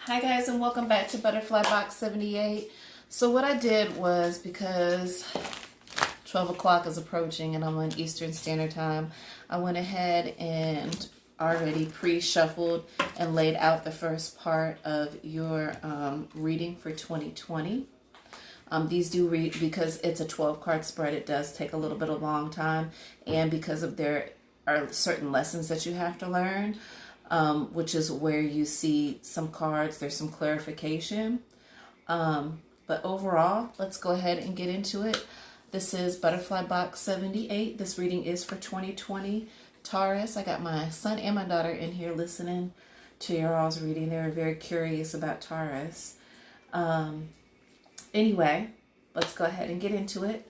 Hi guys, and welcome back to Butterfly Box 78. So what I did was, because 12 o'clock is approaching and I'm on Eastern Standard Time, I went ahead and already pre-shuffled and laid out the first part of your reading for 2020. These do read, because it's a 12 card spread, it does take a little bit of a long time, and because of there are certain lessons that you have to learn, which is where you see some cards, there's some clarification. But overall, let's go ahead and get into it. This is Butterfly Box 78. This reading is for 2020. Taurus, I got my son and my daughter in here listening to your all's reading. They were very curious about Taurus. Anyway, let's go ahead and get into it.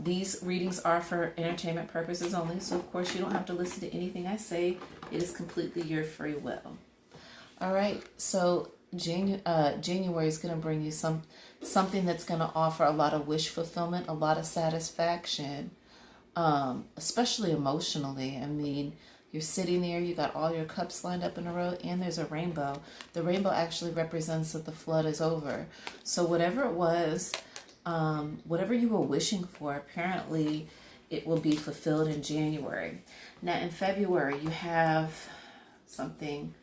These readings are for entertainment purposes only, so of course you don't have to listen to anything I say. It is completely your free will. All right, so January is going to bring you something that's going to offer a lot of wish fulfillment, a lot of satisfaction, especially emotionally. I mean, you're sitting there, you got all your cups lined up in a row, and there's a rainbow. The rainbow actually represents that the flood is over. So whatever it was, whatever you were wishing for, apparently it will be fulfilled in January. Now in February, you have something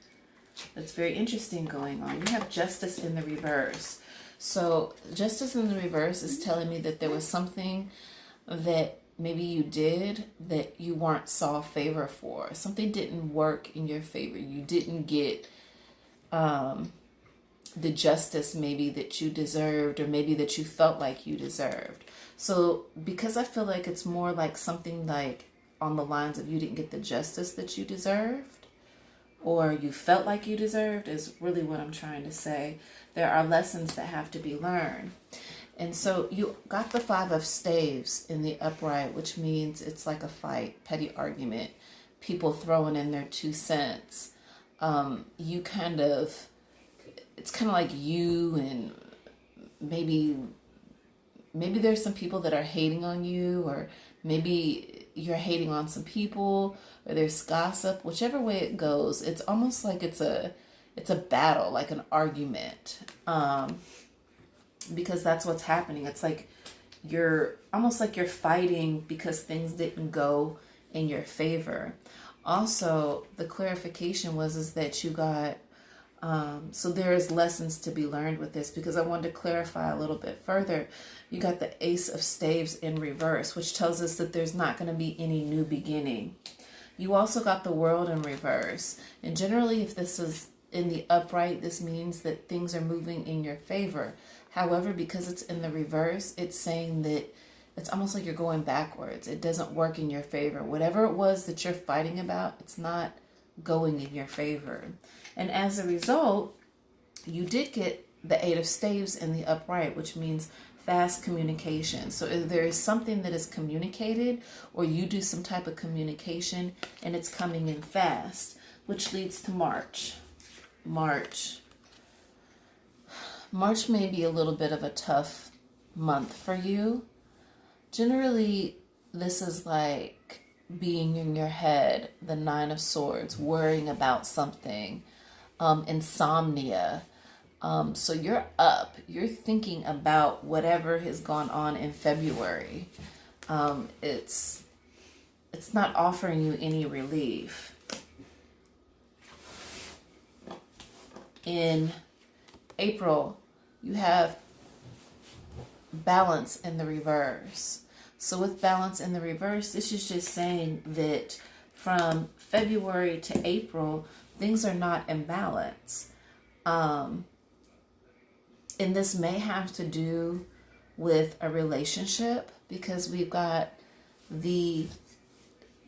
that's very interesting going on. You have justice in the reverse. So justice in the reverse is telling me that there was something that maybe you did that you weren't saw favor for. Something didn't work in your favor. You didn't get the justice maybe that you deserved, or maybe that you felt like you deserved. So because I feel like it's more like something like on the lines of you didn't get the justice that you deserved, or you felt like you deserved, is really what I'm trying to say. There are lessons that have to be learned. And so you got the 5 of staves in the upright, which means it's like a fight, petty argument, people throwing in their 2 cents. You kind of, it's kind of like you, and maybe there's some people that are hating on you, or maybe you're hating on some people, or there's gossip. Whichever way it goes, it's almost like it's a battle, like an argument, because that's what's happening. It's like you're almost like you're fighting because things didn't go in your favor. Also, the clarification is that you got so there's lessons to be learned with this, because I wanted to clarify a little bit further. You got the Ace of Staves in reverse, which tells us that there's not going to be any new beginning. You also got the World in reverse. And generally, if this is in the upright, this means that things are moving in your favor. However, because it's in the reverse, it's saying that it's almost like you're going backwards. It doesn't work in your favor. Whatever it was that you're fighting about, it's not going in your favor. And as a result, you did get the 8 of Staves in the upright, which means fast communication. So if there is something that is communicated, or you do some type of communication and it's coming in fast, which leads to March. March may be a little bit of a tough month for you. Generally, this is like being in your head, the 9 of Swords, worrying about something, insomnia. So you're up, you're thinking about whatever has gone on in February. It's not offering you any relief. In April, you have balance in the reverse. So with balance in the reverse, this is just saying that from February to April, things are not in balance. And this may have to do with a relationship, because we've got the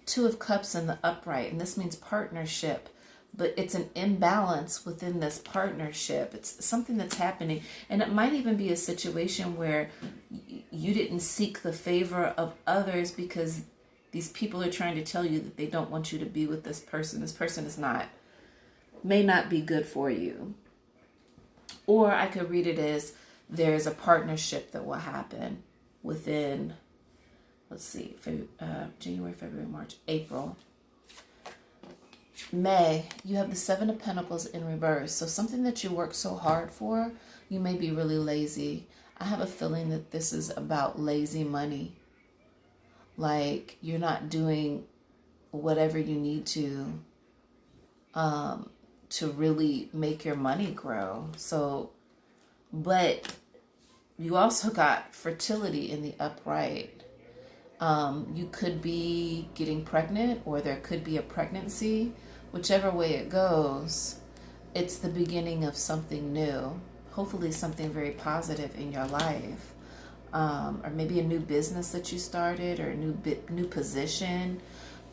2 of Cups in the upright, and this means partnership. But it's an imbalance within this partnership. It's something that's happening. And it might even be a situation where you didn't seek the favor of others, because these people are trying to tell you that they don't want you to be with this person. This person may not be good for you. Or I could read it as there's a partnership that will happen within, let's see, January, February, March, April. May, you have the Seven of Pentacles in reverse. So something that you work so hard for, you may be really lazy. I have a feeling that this is about lazy money. Like you're not doing whatever you need to really make your money grow. So, but you also got fertility in the upright. You could be getting pregnant, or there could be a pregnancy. Whichever way it goes, it's the beginning of something new. Hopefully something very positive in your life. Or maybe a new business that you started, or a new position,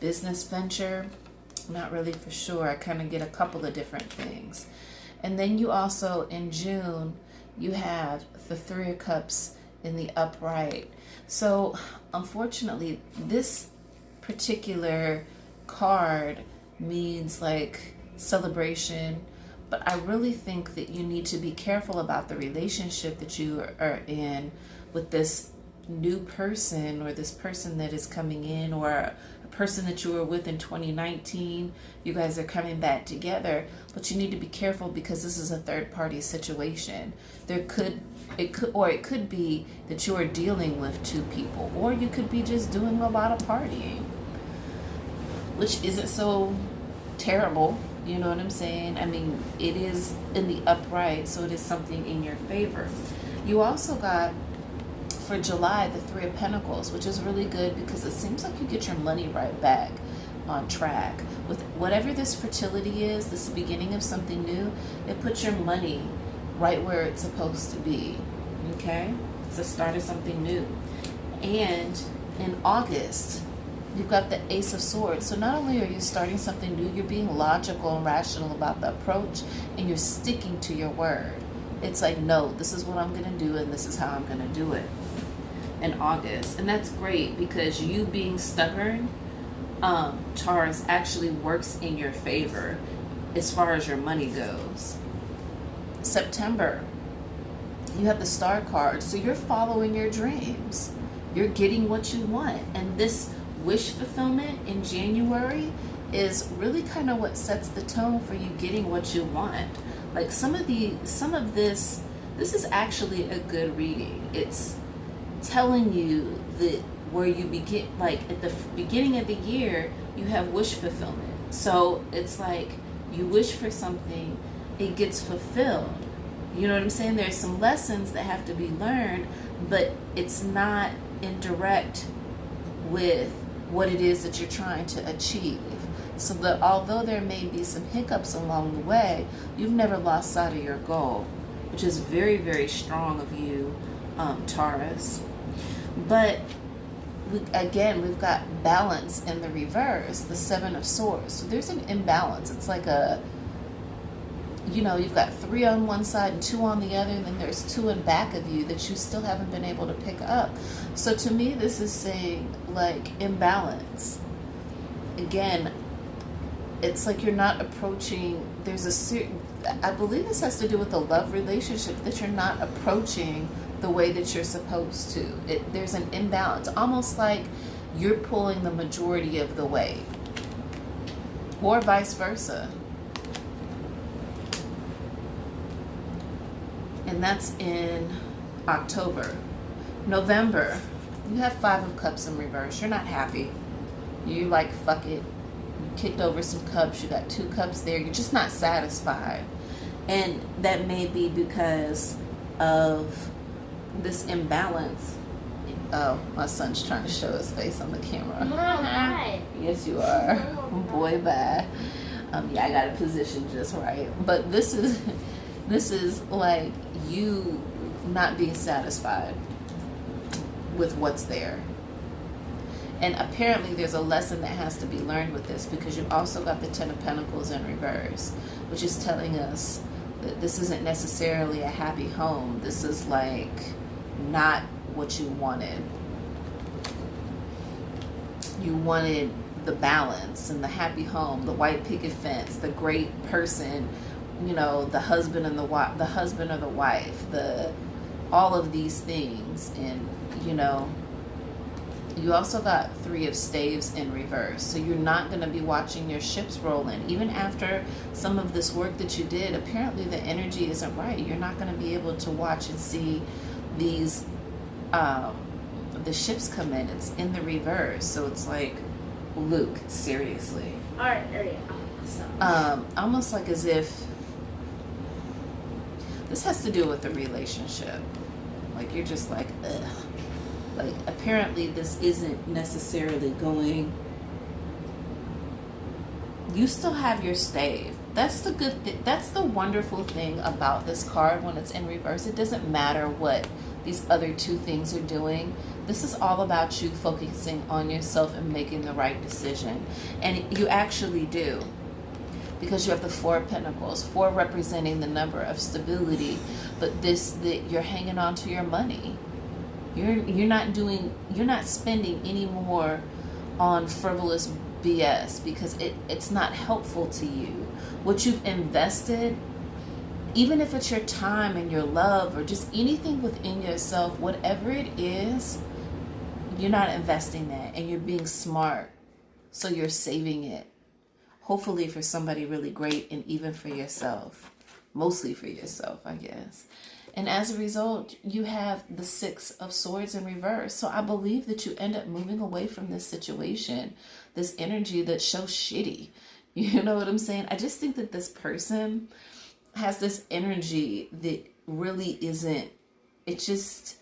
business venture. I'm not really for sure. I kind of get a couple of different things. And then you also, in June, you have the Three of Cups in the upright. So unfortunately, this particular card means like celebration, but I really think that you need to be careful about the relationship that you are in with this new person, or this person that is coming in, or a person that you were with in 2019. You guys are coming back together, but you need to be careful because this is a third party situation. It could be that you are dealing with two people, or you could be just doing a lot of partying, which isn't so terrible. You know what I'm saying? I mean, it is in the upright, so it is something in your favor. You also got, for July, the Three of Pentacles, which is really good because it seems like you get your money right back on track. With whatever this fertility is, this beginning of something new, it puts your money right where it's supposed to be. Okay? It's the start of something new. And in August, you've got the Ace of Swords. So not only are you starting something new, you're being logical and rational about the approach, and you're sticking to your word. It's like, no, this is what I'm going to do, and this is how I'm going to do it in August. And that's great because you being stubborn, Taurus, actually works in your favor as far as your money goes. September, you have the Star card. So you're following your dreams. You're getting what you want. And this wish fulfillment in January is really kind of what sets the tone for you getting what you want. Like some of this is actually a good reading. It's telling you that where you begin, like at the beginning of the year, you have wish fulfillment. So it's like you wish for something, it gets fulfilled. You know what I'm saying? There's some lessons that have to be learned, but it's not in direct with what it is that you're trying to achieve. So that although there may be some hiccups along the way, you've never lost sight of your goal, which is very, very strong of you, Taurus. But we've got balance in the reverse, the Seven of Swords. So there's an imbalance. It's like you've got 3 on one side and 2 on the other, and then there's 2 in back of you that you still haven't been able to pick up. So to me, this is saying like imbalance. Again, it's like you're not approaching, I believe this has to do with a love relationship, that you're not approaching the way that you're supposed to. There's an imbalance, almost like you're pulling the majority of the weight, or vice versa. And that's in October. November, you have 5 of Cups in reverse. You're not happy. You like, fuck it. You kicked over some cups. You got 2 cups there. You're just not satisfied. And that may be because of this imbalance. Oh, my son's trying to show his face on the camera. Hi. Yes, you are. Boy, bye. Yeah, I got it positioned just right. But this is like you not being satisfied with what's there. And apparently there's a lesson that has to be learned with this, because you've also got the Ten of Pentacles in reverse, which is telling us that this isn't necessarily a happy home. This is like not what you wanted. You wanted the balance and the happy home, the white picket fence, the great person, the husband and the husband or the wife, all of these things. And You also got Three of Staves in reverse. So you're not going to be watching your ships roll in. Even after some of this work that you did, apparently the energy isn't right. You're not going to be able to watch and see these, the ships come in. It's in the reverse. So it's like, Luke, seriously. All right. So. Almost like as if this has to do with the relationship. Like you're just like, ugh. Like apparently this isn't necessarily going. You still have your stave. That's the good thing. That's the wonderful thing about this card when it's in reverse. It doesn't matter what these other two things are doing. This is all about you focusing on yourself and making the right decision. And you actually do. Because you have the Four of Pentacles, 4 representing the number of stability, but that you're hanging on to your money. You're not spending any more on frivolous BS because it's not helpful to you. What you've invested, even if it's your time and your love or just anything within yourself, whatever it is, you're not investing that and you're being smart. So you're saving it. Hopefully for somebody really great and even for yourself. Mostly for yourself, I guess. And as a result, you have the 6 of Swords in reverse. So I believe that you end up moving away from this situation, this energy that's so shitty. You know what I'm saying? I just think that this person has this energy that really isn't, it's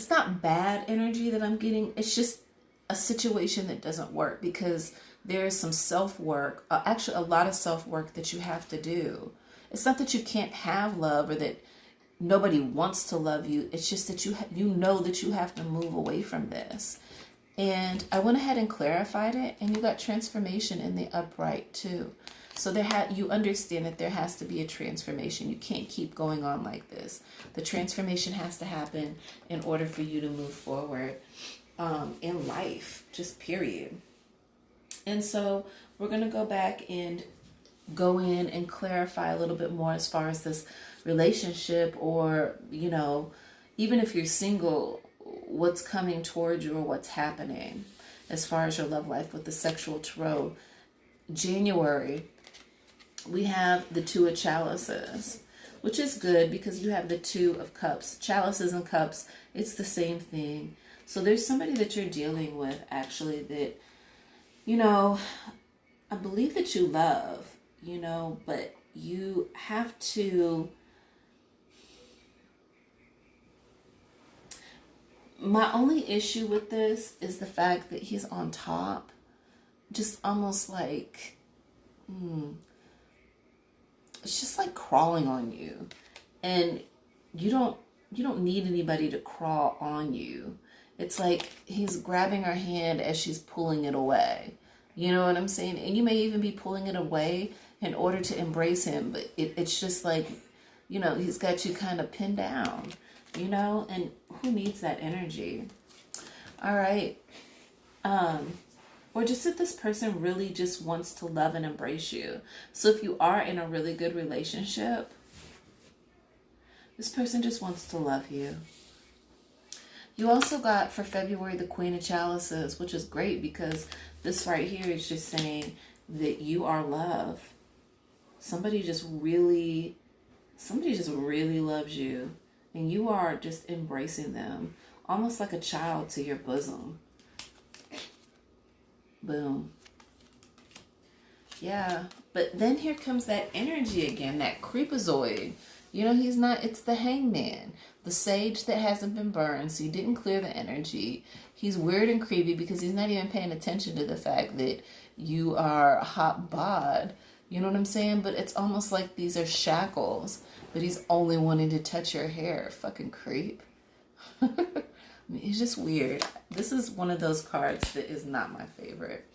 not bad energy that I'm getting. It's just a situation that doesn't work because there is some self-work, actually a lot of self-work that you have to do. It's not that you can't have love or that nobody wants to love you. It's just that you know that you have to move away from this. And I went ahead and clarified it, and you got transformation in the upright too. So you understand that there has to be a transformation. You can't keep going on like this. The transformation has to happen in order for you to move forward in life, just period. And so we're going to go back and go in and clarify a little bit more as far as this relationship, or, you know, even if you're single, what's coming towards you or what's happening as far as your love life with the sexual tarot. January, we have the 2 of chalices, which is good because you have the 2 of cups. Chalices and cups, it's the same thing. So there's somebody that you're dealing with actually that, you know, I believe that you love, you know, but you have to. My only issue with this is the fact that he's on top, just almost like, it's just like crawling on you, and you don't need anybody to crawl on you. It's like he's grabbing her hand as she's pulling it away. You know what I'm saying? And you may even be pulling it away in order to embrace him, but it's just like, you know, he's got you kind of pinned down, you know, and who needs that energy? All right. Or just that this person really just wants to love and embrace you. So if you are in a really good relationship, this person just wants to love you. You also got for February the Queen of Chalices, which is great because this right here is just saying that you are love. Somebody just really loves you, and you are just embracing them, almost like a child to your bosom. Boom. Yeah, but then here comes that energy again, that creepazoid. You know, he's not, it's the Hangman, the sage that hasn't been burned, so you didn't clear the energy. He's weird and creepy because he's not even paying attention to the fact that you are hot bod. You know what I'm saying? But it's almost like these are shackles, but he's only wanting to touch your hair. Fucking creep. I mean, he's just weird. This is one of those cards that is not my favorite.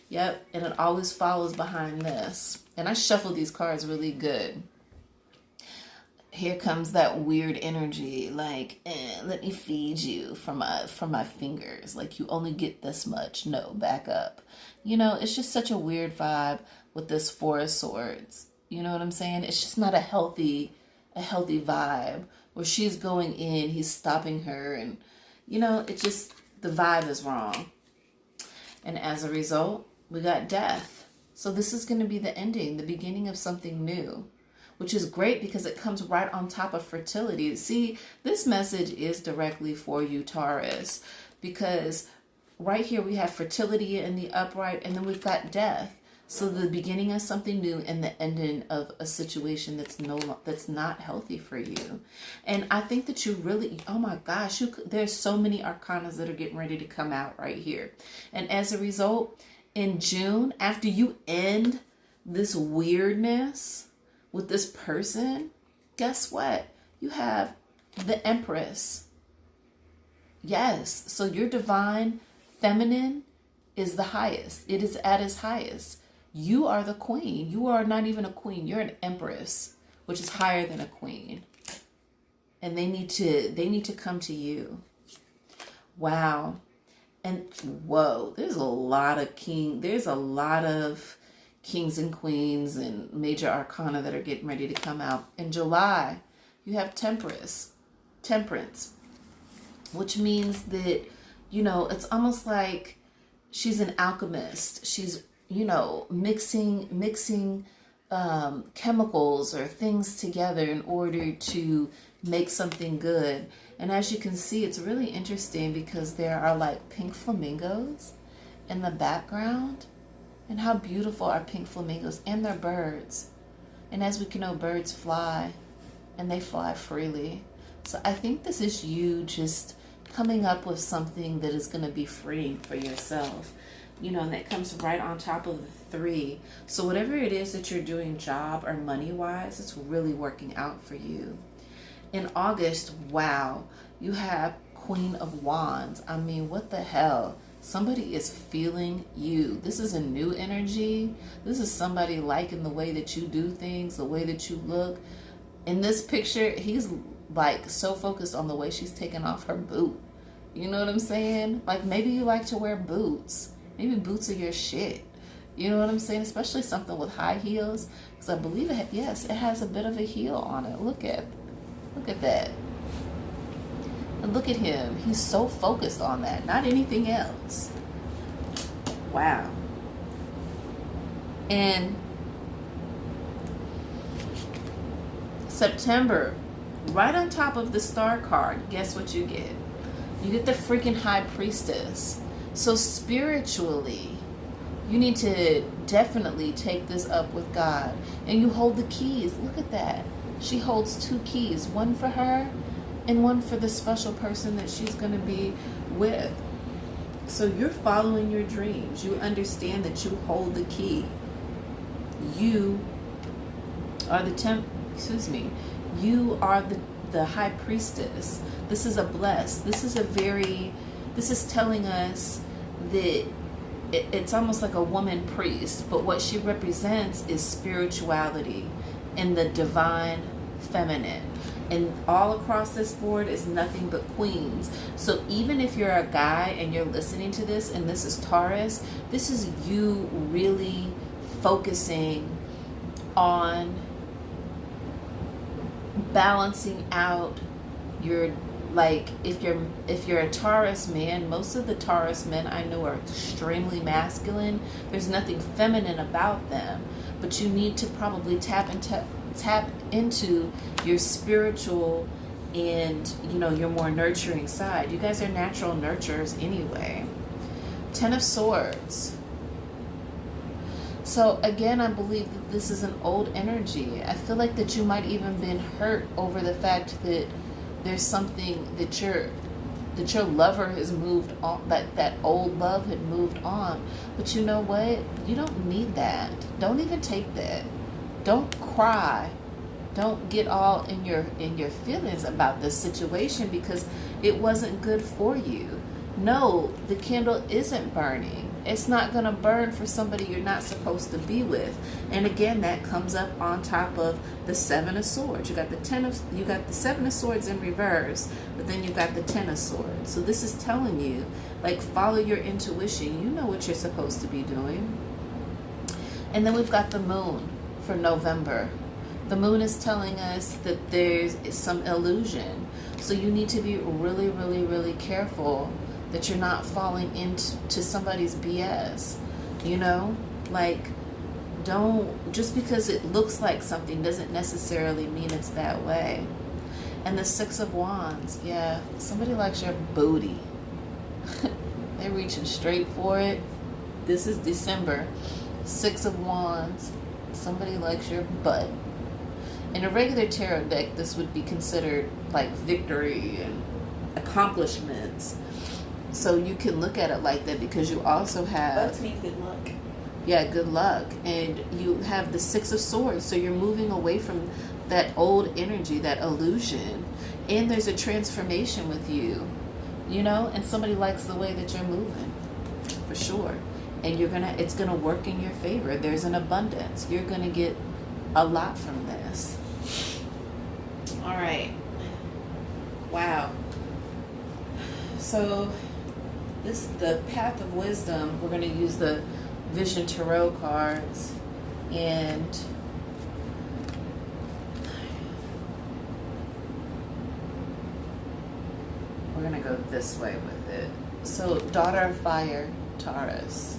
Yep, and it always follows behind this. And I shuffle these cards really good. Here comes that weird energy, like, let me feed you from my fingers. Like, you only get this much. No, back up. You know, it's just such a weird vibe with this 4 of Swords. You know what I'm saying? It's just not a healthy vibe where she's going in, he's stopping her, and, you know, it just, The vibe is wrong. And as a result, we got death. So this is going to be the ending, the beginning of something new, which is great because it comes right on top of fertility. See, this message is directly for you, Taurus, because right here we have fertility in the upright, and then we've got death. So the beginning of something new and the ending of a situation that's not healthy for you. And I think that you really, oh my gosh, there's so many arcanas that are getting ready to come out right here. And as a result, in June, after you end this weirdness with this person, guess what? You have the Empress. Yes, so your divine feminine is the highest. It is at its highest. You are the queen. You are not even a queen. You're an empress, which is higher than a queen. And they need to come to you. Wow. And whoa, there's a lot of kings and queens and major arcana that are getting ready to come out. In July, you have Temperance, which means that, it's almost like she's an alchemist. She's, mixing chemicals or things together in order to make something good. And as you can see, it's really interesting because there are like pink flamingos in the background. And how beautiful are pink flamingos, and they're birds. And as we can know, birds fly, and they fly freely. So I think this is you just coming up with something that is going to be freeing for yourself. And that comes right on top of the 3. So whatever it is that you're doing job or money-wise, it's really working out for you. In August, wow, you have Queen of Wands. I mean, what the hell? Somebody is feeling you. This is a new energy. This is somebody liking the way that you do things, the way that you look. In this picture, he's like so focused on the way she's taking off her boot. You know what I'm saying? Like maybe you like to wear boots. Maybe boots are your shit. You know what I'm saying? Especially something with high heels. Because I believe it has a bit of a heel on it. Look at that. And look at him. He's so focused on that. Not anything else. Wow. And September, right on top of the star card, guess what you get? You get the freaking High Priestess. So spiritually, you need to definitely take this up with God. And you hold the keys. Look at that. She holds 2 keys. One for her and one for the special person that she's going to be with. So you're following your dreams. You understand that you hold the key. You are you are the High Priestess. This is a blessed. This is telling us that it's almost like a woman priest, but what she represents is spirituality and the divine feminine. And all across this board is nothing but queens. So even if you're a guy and you're listening to this and this is Taurus, this is you really focusing on balancing out your, like if you're a Taurus man, most of the Taurus men I know are extremely masculine. There's nothing feminine about them, but you need to probably tap into your spiritual and your more nurturing side. You guys are natural nurturers anyway. 10 of Swords. So again, I believe that this is an old energy. I feel like that you might even been hurt over the fact that there's something that your lover has moved on, that old love had moved on. But you know what? You don't need that. Don't even take that. Don't cry. Don't get all in your feelings about this situation because it wasn't good for you. No, the candle isn't burning. It's not going to burn for somebody you're not supposed to be with. And again, that comes up on top of the 7 of Swords. You got the 7 of Swords in reverse, but then you got the 10 of Swords. So this is telling you, like, follow your intuition. You know what you're supposed to be doing. And then we've got the Moon for November. The Moon is telling us that there's some illusion. So you need to be really, really, really careful. that you're not falling into somebody's BS. You know, like, don't, just because it looks like something doesn't necessarily mean it's that way. And the Six of Wands, yeah, somebody likes your booty. They're reaching straight for it. This is December. Six of Wands, somebody likes your butt. In a regular tarot deck, this would be considered like victory and accomplishments. So you can look at it like that, because you also have... That means good luck. Yeah, good luck. And you have the Six of Swords, so you're moving away from that old energy, that illusion. And there's a transformation with you, you know, and somebody likes the way that you're moving, for sure. And it's gonna work in your favor. There's an abundance. You're gonna get a lot from this. All right. Wow. So this, the Path of Wisdom, we're gonna use the Vision Tarot cards, and we're gonna go this way with it. So Daughter of Fire, Taurus.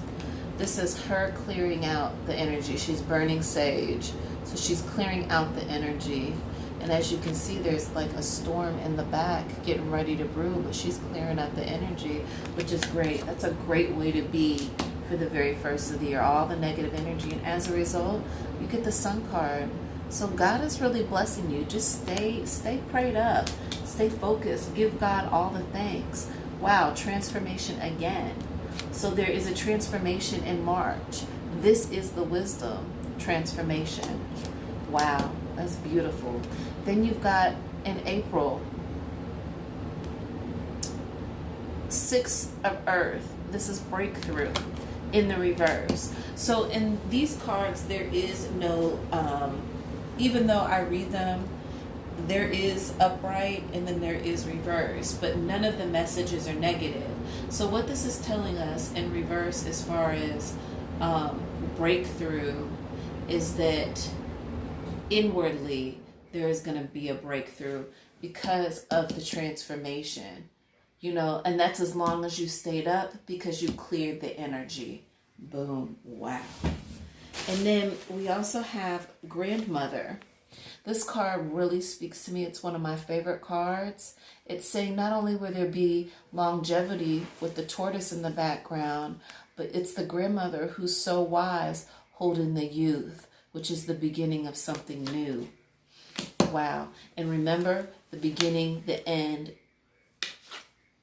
This is her clearing out the energy. She's burning sage, so she's clearing out the energy. And as you can see, there's like a storm in the back getting ready to brew, but she's clearing out the energy, which is great. That's a great way to be for the very first of the year, all the negative energy. And as a result, you get the Sun card. So God is really blessing you. Just stay prayed up, stay focused, give God all the thanks. Wow, transformation again. So there is a transformation in March. This is the wisdom transformation. Wow, that's beautiful. Then you've got in April, Six of Earth. This is breakthrough in the reverse. So in these cards, there is no, even though I read them, there is upright and then there is reverse, but none of the messages are negative. So what this is telling us in reverse, as far as breakthrough, is that inwardly there is going to be a breakthrough because of the transformation, you know, and that's as long as you stayed up, because you cleared the energy. Boom. Wow. And then we also have Grandmother. This card really speaks to me. It's one of my favorite cards. It's saying not only will there be longevity with the tortoise in the background, but it's the grandmother who's so wise holding the youth, which is the beginning of something new. Wow. And remember, the beginning, the end,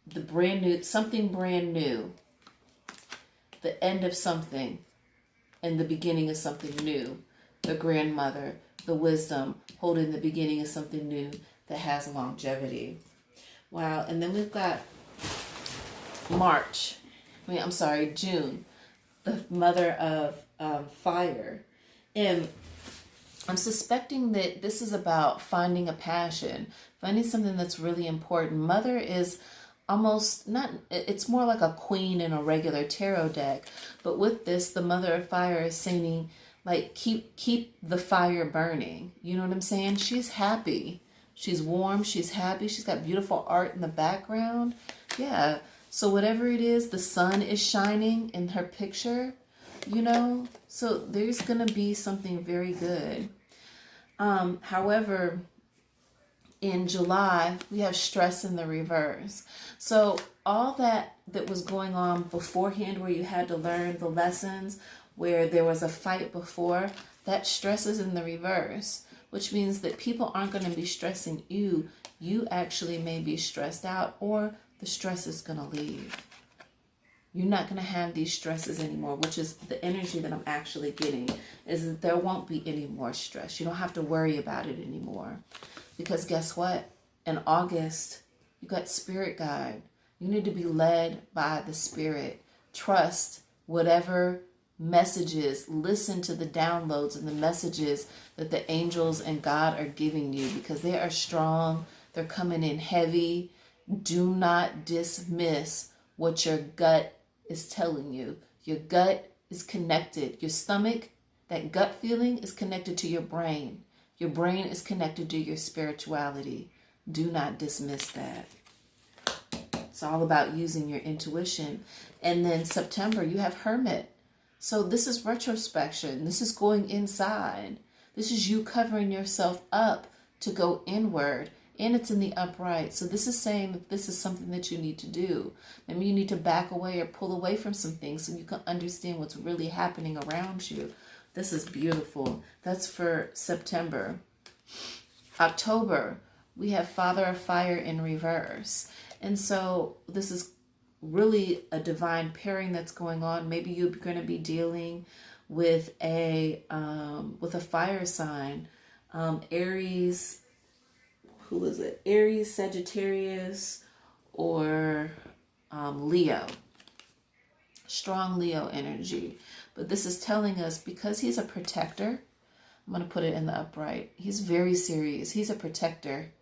the brand new, something brand new, the end of something, and the beginning of something new. The grandmother, the wisdom, holding the beginning of something new that has longevity. Wow. And then we've got June, the mother of fire. And I'm suspecting that this is about finding a passion, finding something that's really important. Mother is almost not, it's more like a queen in a regular tarot deck. But with this, the mother of fire is saying, like, keep the fire burning. You know what I'm saying? She's happy. She's warm. She's happy. She's got beautiful art in the background. Yeah. So whatever it is, the sun is shining in her picture, you know? So there's going to be something very good. However, in July, we have stress in the reverse. So all that was going on beforehand, where you had to learn the lessons, where there was a fight before, that stress is in the reverse, which means that people aren't going to be stressing you. You actually may be stressed out, or the stress is going to leave. You're not going to have these stresses anymore, which is the energy that I'm actually getting, is that there won't be any more stress. You don't have to worry about it anymore. Because guess what? In August, you got Spirit Guide. You need to be led by the Spirit. Trust whatever messages, listen to the downloads and the messages that the angels and God are giving you, because they are strong. They're coming in heavy. Do not dismiss what your gut is telling you. Your gut is connected. Your stomach, that gut feeling, is connected to your brain. Your brain is connected to your spirituality. Do not dismiss that. It's all about using your intuition. And then September, you have Hermit. So this is retrospection. This is going inside. This is you covering yourself up to go inward. And it's in the upright. So this is saying that this is something that you need to do. Maybe you need to back away or pull away from some things so you can understand what's really happening around you. This is beautiful. That's for September. October, we have Father of Fire in reverse. And so this is really a divine pairing that's going on. Maybe you're going to be dealing with a fire sign. Aries, who is it? Aries, Sagittarius, or Leo. Strong Leo energy. But this is telling us, because he's a protector, I'm going to put it in the upright. He's very serious. He's a protector.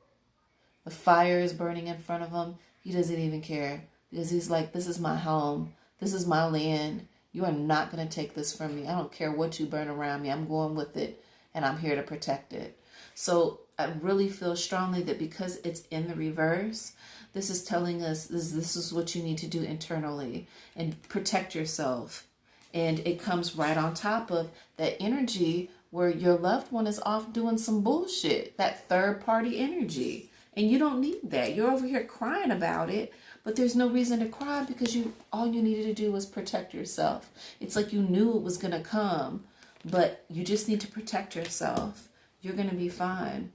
The fire is burning in front of him. He doesn't even care, because he's like, this is my home. This is my land. You are not going to take this from me. I don't care what you burn around me. I'm going with it, and I'm here to protect it. So I really feel strongly that because it's in the reverse, this is telling us this is what you need to do internally and protect yourself. And it comes right on top of that energy where your loved one is off doing some bullshit, that third party energy. And you don't need that. You're over here crying about it, but there's no reason to cry, because all you needed to do was protect yourself. It's like you knew it was going to come, but you just need to protect yourself. You're going to be fine.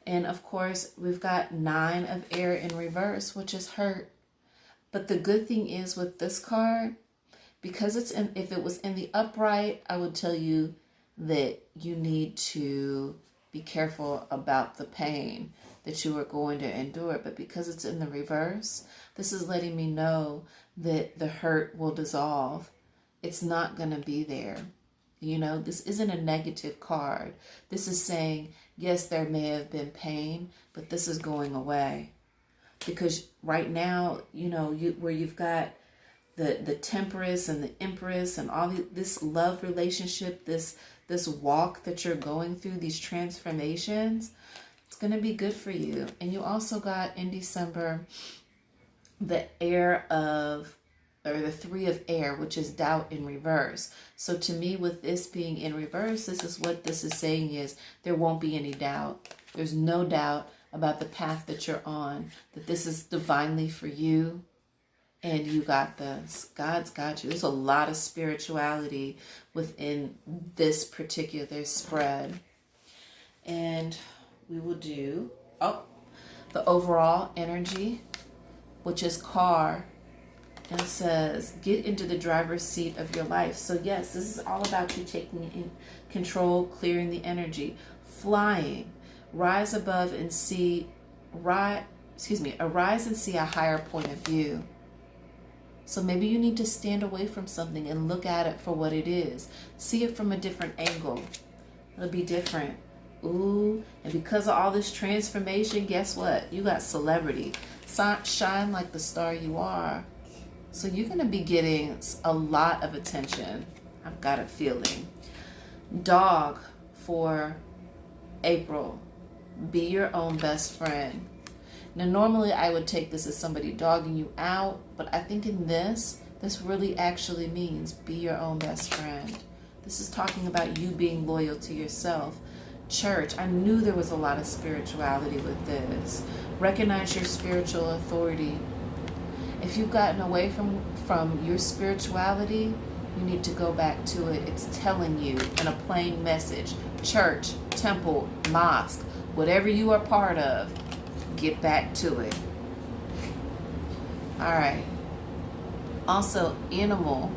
And of course, we've got 9 of air in reverse, which is hurt. But the good thing is with this card, because if it was in the upright, I would tell you that you need to be careful about the pain that you are going to endure. But because it's in the reverse, this is letting me know that the hurt will dissolve. It's not going to be there. You know, this isn't a negative card. This is saying, yes, there may have been pain, but this is going away. Because right now, you know, where you've got the Temperance and the Empress and all this love relationship, this walk that you're going through, these transformations, it's going to be good for you. And you also got in December the the 3 of air, which is doubt in reverse. So to me, with this being in reverse, this is what this is saying is there won't be any doubt. There's no doubt about the path that you're on, that this is divinely for you. And you got this. God's got you. There's a lot of spirituality within this particular spread. And we will do the overall energy, which is car. And it says, get into the driver's seat of your life. So yes, this is all about you taking in control, clearing the energy, flying, rise above and see, arise and see a higher point of view. So maybe you need to stand away from something and look at it for what it is. See it from a different angle. It'll be different. Ooh, and because of all this transformation, guess what? You got celebrity. Shine like the star you are. So you're going to be getting a lot of attention. I've got a feeling. Dog for April. Be your own best friend. Now, normally I would take this as somebody dogging you out, but I think in this really actually means be your own best friend. This is talking about you being loyal to yourself. Church, I knew there was a lot of spirituality with this. Recognize your spiritual authority. If you've gotten away from your spirituality, you need to go back to it. It's telling you in a plain message. Church, temple, mosque, whatever you are part of, get back to it. All right. Also, animal,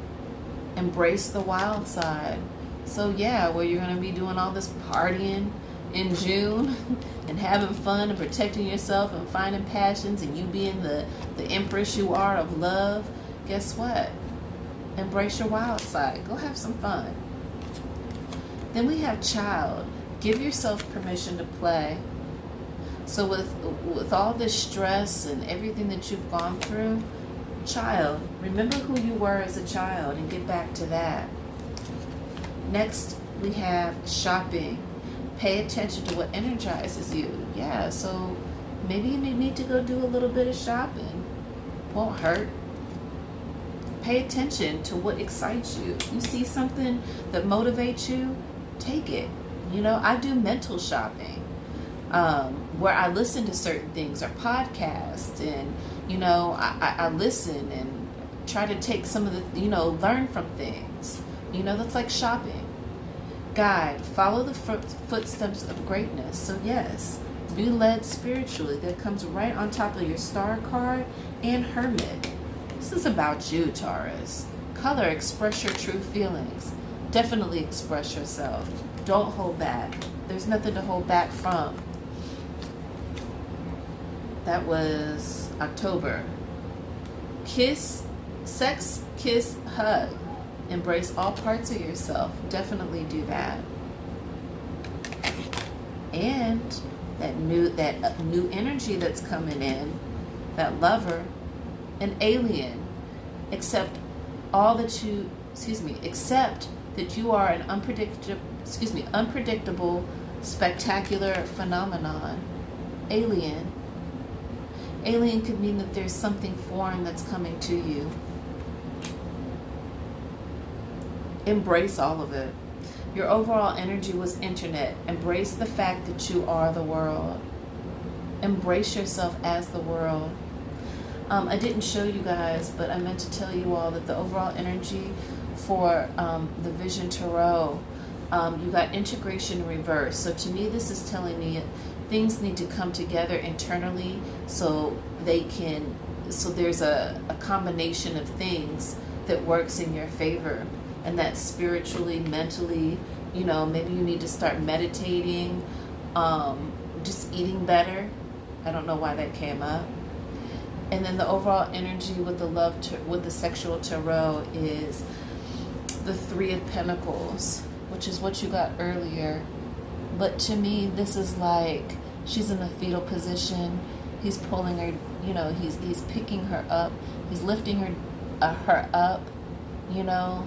embrace the wild side. So yeah, where you're going to be doing all this partying in June and having fun and protecting yourself and finding passions and you being the empress you are of love, guess what? Embrace your wild side. Go have some fun. Then we have child. Give yourself permission to play. So with all this stress and everything that you've gone through, child, remember who you were as a child and get back to that. Next, we have shopping. Pay attention to what energizes you. Yeah, so maybe you need to go do a little bit of shopping. Won't hurt. Pay attention to what excites you. You see something that motivates you, take it. You know, I do mental shopping, where I listen to certain things or podcasts, and, you know, I listen and try to take some of the, you know, learn from things. You know, that's like shopping. Guide, follow the footsteps of greatness. So yes, be led spiritually. That comes right on top of your star card and hermit. This is about you, Taurus. Color, express your true feelings. Definitely express yourself. Don't hold back. There's nothing to hold back from. That was October. Kiss, sex, kiss, hug. Embrace all parts of yourself. Definitely do that. And that new energy that's coming in, that lover, an alien. Accept that you are an unpredictable, spectacular phenomenon. Alien. Alien could mean that there's something foreign that's coming to you. Embrace all of it. Your overall energy was internet. Embrace the fact that you are the world. Embrace yourself as the world. I didn't show you guys, but I meant to tell you all that the overall energy for the Vision Tarot, you got integration reverse. So to me, this is telling me things need to come together internally so there's a combination of things that works in your favor. And that's spiritually, mentally, you know, maybe you need to start meditating, just eating better. I don't know why that came up. And then the overall energy with with the sexual tarot is the Three of Pentacles, which is what you got earlier. But to me, this is like she's in the fetal position. He's pulling her, you know, he's picking her up. He's lifting her up, you know.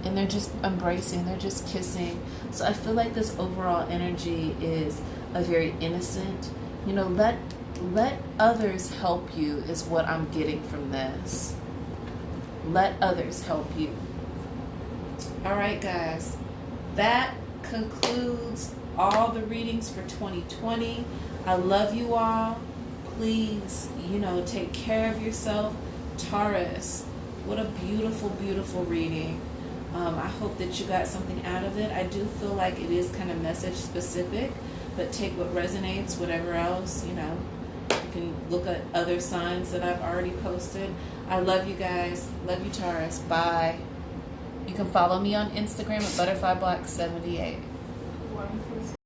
And they're just embracing, they're just kissing. So I feel like this overall energy is a very innocent, you know, let others help you is what I'm getting from this. Let others help you. All right, guys, that concludes all the readings for 2020. I love you all. Please, you know, take care of yourself. Taurus, what a beautiful, beautiful reading. I hope that you got something out of it. I do feel like it is kind of message specific, but take what resonates, whatever else, you know. You can look at other signs that I've already posted. I love you guys. Love you, Taurus. Bye. You can follow me on Instagram at butterflyblack78.